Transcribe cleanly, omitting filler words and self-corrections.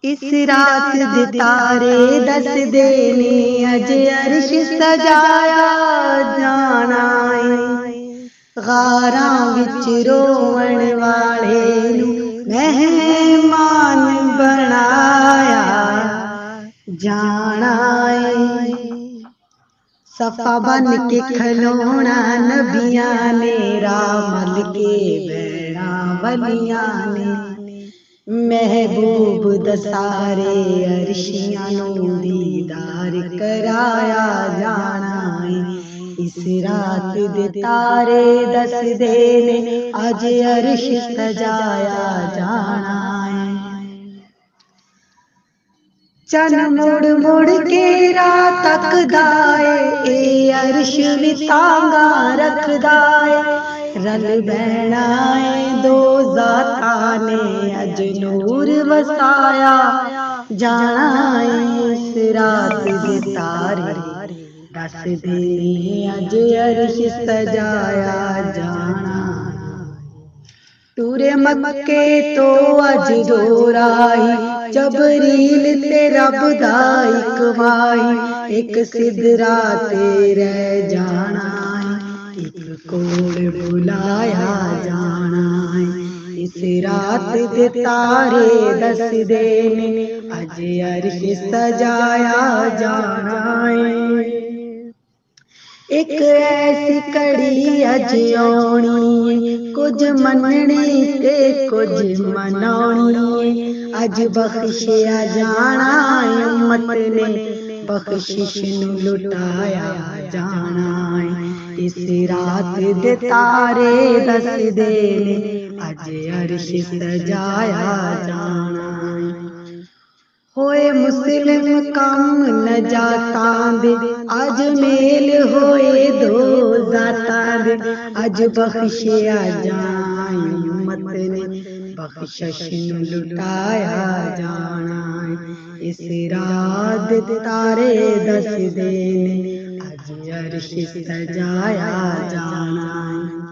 इस रात दे तारे दसदे ने अज अर्श सजाया जाना है। गारां विच रोवण वाले नू मेहमान बनाया जाना है। सफा बन के खलोना नबियां ने रामल के बैणा वलियां ने। महबूब दसारे अरशियां नू दीदार कराया जाना है। इस रात दे तारे दसदे ने अज अर्श सजाया जाना है। चन मुड़ मुड़ के रात तकदा ए अर्श भी तांगा रखदा है। रल बैणा दो जाता ने अज नूर वसाया जाना है। इस रात दे तारे दसदे ने अज अर्श सजाया जाना। टूरे मक्के तो अज दौर आई जबरील ते रब दा इक वाही। एक सिदरा ते रह जाना है, एक कोल बुलाया जाना है। इस रात दे तारे दसदे ने अज अर्श सजाया जाना है। एक ऐसी कड़ी अज आनी कुछ मननी ते कुछ मनानी। अज बख्शिया जाना उम्मत ने बख्शिश नू लुटाया जाना है। इस रात दे तारे दसदे ने अज अर्श सजाया जाना है। होए मुस्लिम कम नजातां दे अज मेल होए दो जातां दे। अज बख्शिया जाए उम्मत ने बख्शिश नू लुटाया जाना है। इस रात दे तारे दसदे ने अज अर्श सजाया जाना है।